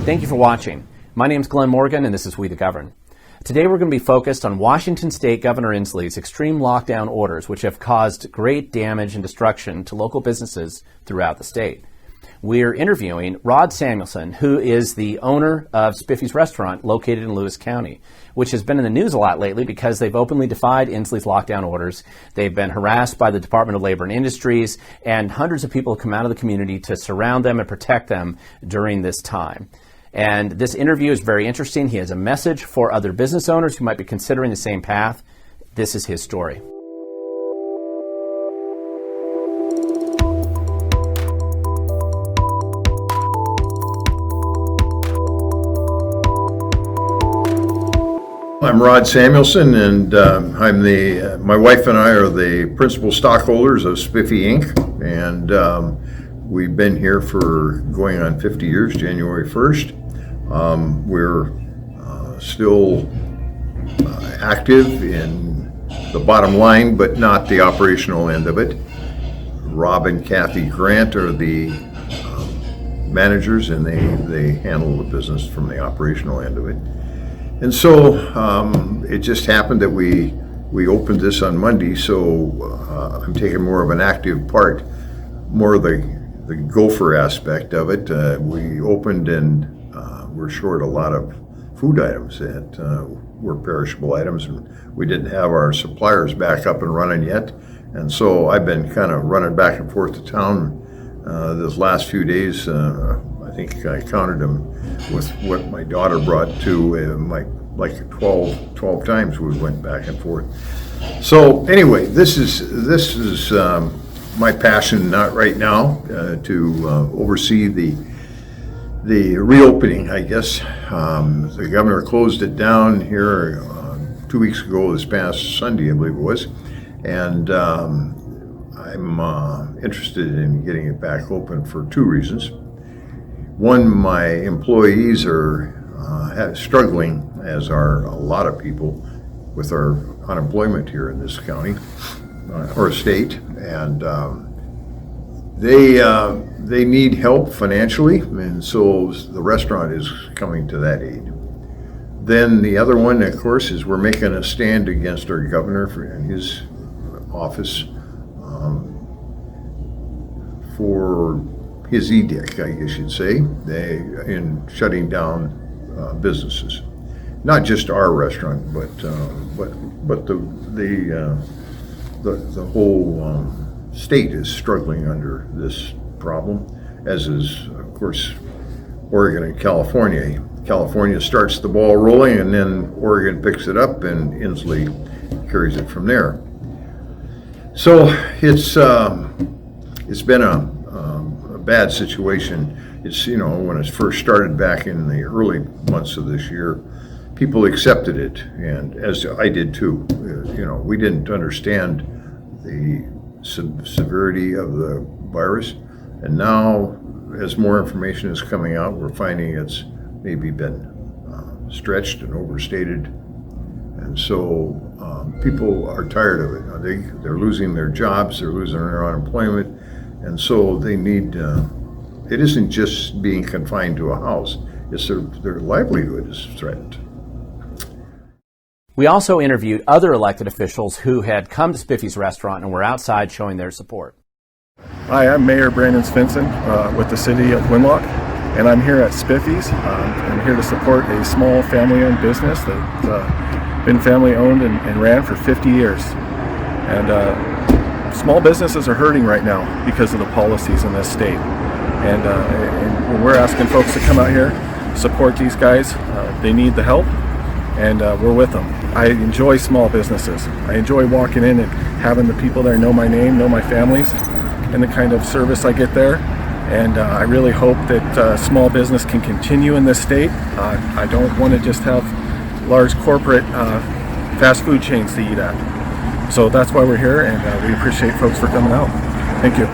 Thank you for watching. My name is Glenn Morgan, and this is We the Govern. Today we're going to be focused on Washington State Governor Inslee's extreme lockdown orders, which have caused great damage and destruction to local businesses throughout the state. We're interviewing Rod Samuelson, who is the owner of Spiffy's restaurant located in Lewis County, which has been in the news a lot lately because they've openly defied Inslee's lockdown orders. They've been harassed by the Department of Labor and Industries, and hundreds of people have come out of the community to surround them and protect them during this time. And this interview is very interesting. He has a message for other business owners who might be considering the same path. This is his story. I'm Rod Samuelson, and my wife and I are the principal stockholders of Spiffy Inc. And we've been here for going on 50 years, January 1st. We're still active in the bottom line, but not the operational end of it. Rob and Kathy Grant are the managers, and they handle the business from the operational end of it. And so it just happened that we opened this on Monday, so I'm taking more of an active part, more of the gopher aspect of it. We opened and we're short a lot of food items that were perishable items, and we didn't have our suppliers back up and running yet. And so I've been kind of running back and forth to town this last few days. I think I counted them with what my daughter brought to like 12 times we went back and forth. So anyway, this is my passion, not right now, to oversee the reopening, I guess. The governor closed it down here 2 weeks ago, this past Sunday, I believe it was, and I'm interested in getting it back open for two reasons. One, my employees are struggling, as are a lot of people, with our unemployment here in this county or state, and they need help financially, and so the restaurant is coming to that aid. Then the other one, of course, is we're making a stand against our governor and his office for his edict, I guess you'd say, in shutting down businesses, not just our restaurant, but the whole state is struggling under this problem, as is, of course, Oregon and California. California starts the ball rolling, and then Oregon picks it up, and Inslee carries it from there. So it's been a bad situation. It's, when it first started back in the early months of this year, people accepted it, and as I did too. We didn't understand the severity of the virus, and now as more information is coming out, we're finding it's maybe been stretched and overstated, and so people are tired of it. They're losing their jobs, they're losing their unemployment, and so they need, it isn't just being confined to a house, it's their livelihood is threatened. We also interviewed other elected officials who had come to Spiffy's restaurant and were outside showing their support. Hi, I'm Mayor Brandon Swanson with the City of Winlock, and I'm here at Spiffy's. I'm here to support a small family-owned business that's been family-owned and ran for 50 years. And small businesses are hurting right now because of the policies in this state. And we're asking folks to come out here, support these guys. They need the help, and we're with them. I enjoy small businesses. I enjoy walking in and having the people there know my name, know my families, and the kind of service I get there. And I really hope that small business can continue in this state. I don't want to just have large corporate fast food chains to eat at. So that's why we're here, and we appreciate folks for coming out. Thank you.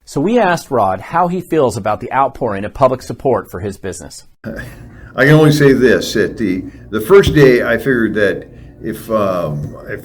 So we asked Rod how he feels about the outpouring of public support for his business. I can only say this: at the first day, I figured that if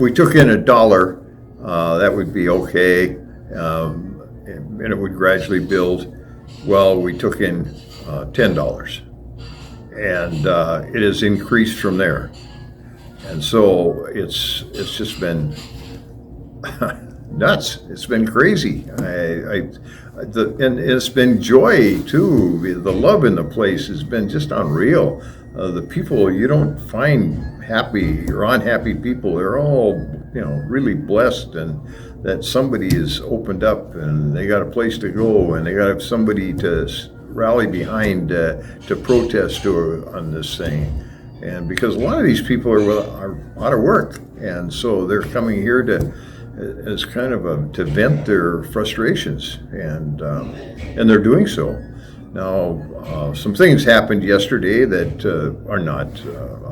we took in $1, that would be okay, and it would gradually build. Well, we took in $10, and it has increased from there. And so it's just been nuts. It's been crazy. And it's been joy too. The love in the place has been just unreal. The people, you don't find happy or unhappy people. They're all, really blessed, and that somebody is opened up and they got a place to go and they got somebody to rally behind to protest on this thing. And because a lot of these people are out of work, and so they're coming here as kind of to vent their frustrations, and they're doing so. Now, some things happened yesterday that are not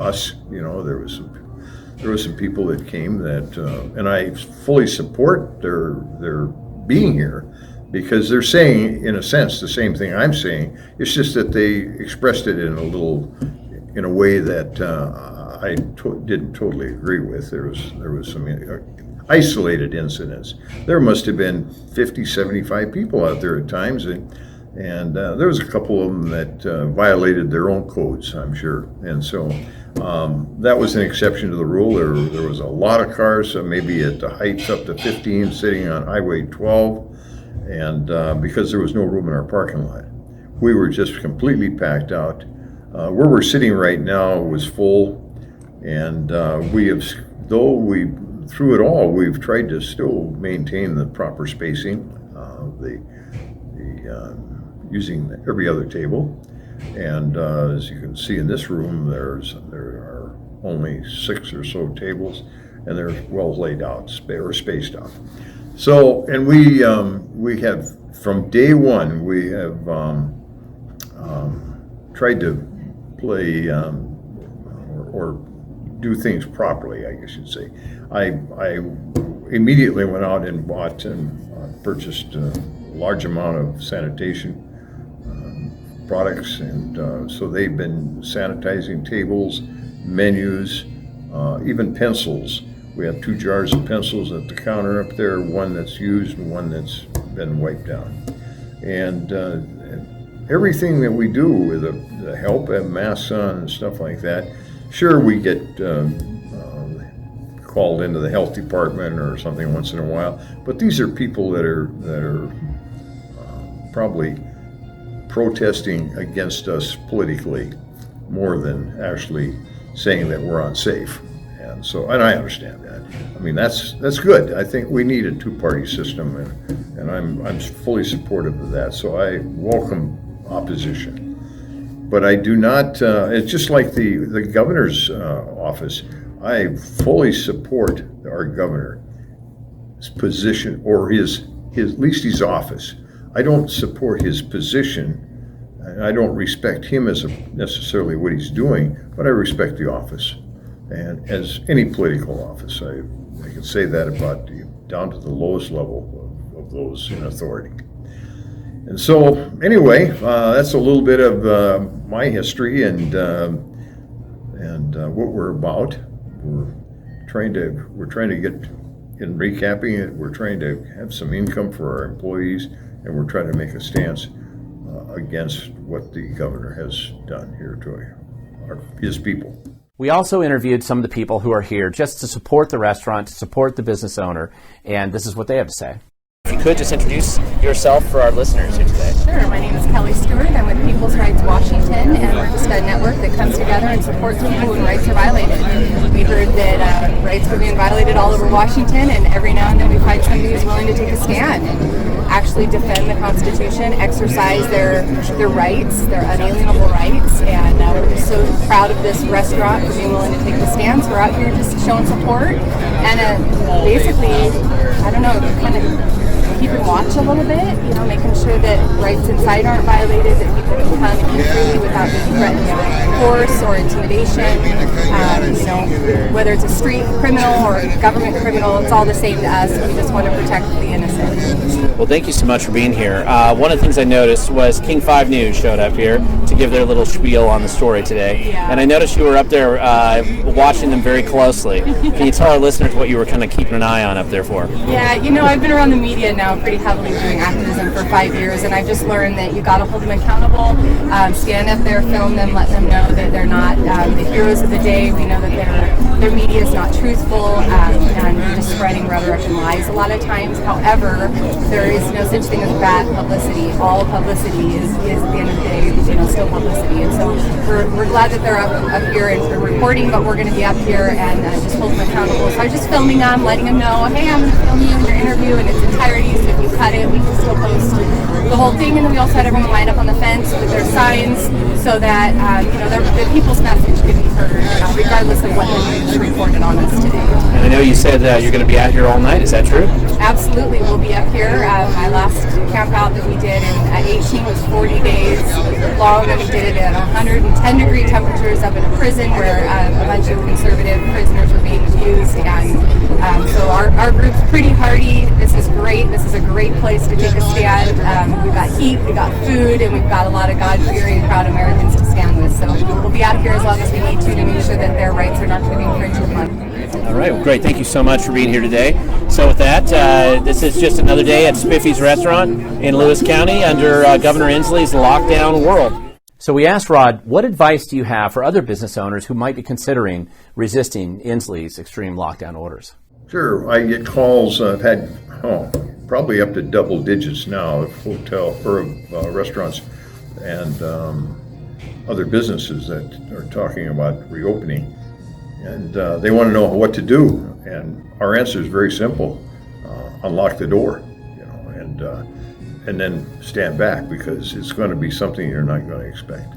us. There was some people that came that, and I fully support their being here, because they're saying, in a sense, the same thing I'm saying. It's just that they expressed it in a way that I didn't totally agree with. There was some isolated incidents. There must have been 50, 75 people out there at times, and there was a couple of them that violated their own codes, I'm sure. And so that was an exception to the rule. There was a lot of cars, maybe at the heights up to 15, sitting on Highway 12, and because there was no room in our parking lot. We were just completely packed out. Where we're sitting right now was full, and through it all, we've tried to still maintain the proper spacing, using every other table. And as you can see in this room, there are only 6 or so tables, and they're well laid out, or spaced out. So, and we have, from day one, we have tried to play or do things properly, I guess you'd say. I immediately went out and bought and purchased a large amount of sanitation products, and so they've been sanitizing tables, menus, even pencils. We have 2 jars of pencils at the counter up there, one that's used and one that's been wiped down. And everything that we do with the help, have masks on and stuff like that. Sure, we get called into the health department or something once in a while, but these are people that are probably protesting against us politically more than actually saying that we're unsafe. And so, and I understand that. I mean, that's good. I think we need a 2-party system, and I'm fully supportive of that. So I welcome opposition, but I do not. It's just like the governor's office. I fully support our governor's position, or his at least his office. I don't support his position, and I don't respect him as necessarily what he's doing, but I respect the office. And as any political office, I can say that about down to the lowest level of those in authority. And so, anyway, that's a little bit of my history and what we're about. We're trying to get, in recapping it, we're trying to have some income for our employees, and we're trying to make a stance against what the governor has done here to his people. We also interviewed some of the people who are here just to support the restaurant, to support the business owner, and this is what they have to say. If you could just introduce yourself for our listeners here today. Sure, my name is Kelly Stewart. I'm with People's Rights Washington, and we're just a network that comes together and supports people when rights are violated. We heard that rights were being violated all over Washington, and every now and then we find somebody who's willing to take a stand and actually defend the Constitution, exercise their rights, their unalienable rights, and we're just so proud of this restaurant for being willing to take the stand. So we're out here just showing support, and basically, I don't know, kind of keeping watch a little bit, making sure that rights inside aren't violated, that people can come and eat freely without being threatened with force or intimidation. Whether it's a street criminal or a government criminal, it's all the same to us. We just want to protect the innocent. Well, thank you so much for being here. One of the things I noticed was King 5 News showed up here to give their little spiel on the story today. Yeah. And I noticed you were up there watching them very closely. Can you tell our listeners what you were kind of keeping an eye on up there for? Yeah, I've been around the media now pretty heavily doing activism for 5 years, and I've just learned that you got to hold them accountable, stand up there, film them, let them know that they're not the heroes of the day. We know that their media is not truthful, and they're just spreading rhetoric and lies a lot of times. However, there is no such thing as bad publicity. All publicity is at the end of the day, still publicity. And so we're glad that they're up here and we're recording, but we're going to be up here and just hold them accountable. So I was just filming them, letting them know, hey, I'm going to film you in your interview in its entirety, so if you cut it, we can still post the whole thing. And then we also had everyone lined up on the fence with their signs so that the people's message could be heard, regardless of what the news reported on us today. And I know you said you're going to be out here all night. Is that true? Absolutely, we'll be up here. My last camp out that we did in 18 was 40 days long, and we did it at 110-degree temperatures up in a prison where a bunch of conservative prisoners were being abused. And so our group's pretty hardy. This is great. This is a great place to take a stand. We've got heat, we've got food, and we've got a lot of God-fearing, proud Americans to stand with. So we'll be out here as long as we need to make sure that their rights are not going to be infringed upon. All right, well, great. Thank you so much for being here today. So with that, this is just another day at Spiffy's restaurant in Lewis County under Governor Inslee's lockdown world. So we asked Rod, what advice do you have for other business owners who might be considering resisting Inslee's extreme lockdown orders? Sure. I get calls. I've had probably up to double digits now of hotel or restaurants and other businesses that are talking about reopening. And they want to know what to do, and our answer is very simple: unlock the door, and then stand back, because it's going to be something you're not going to expect.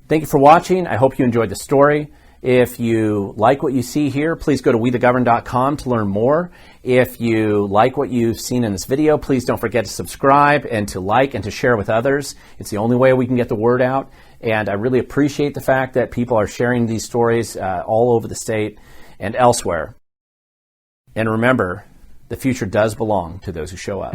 Thank you for watching. I hope you enjoyed the story. If you like what you see here, please go to wethegovern.com to learn more. If you like what you've seen in this video, please don't forget to subscribe and to like and to share with others. It's the only way we can get the word out. And I really appreciate the fact that people are sharing these stories all over the state and elsewhere. And remember, the future does belong to those who show up.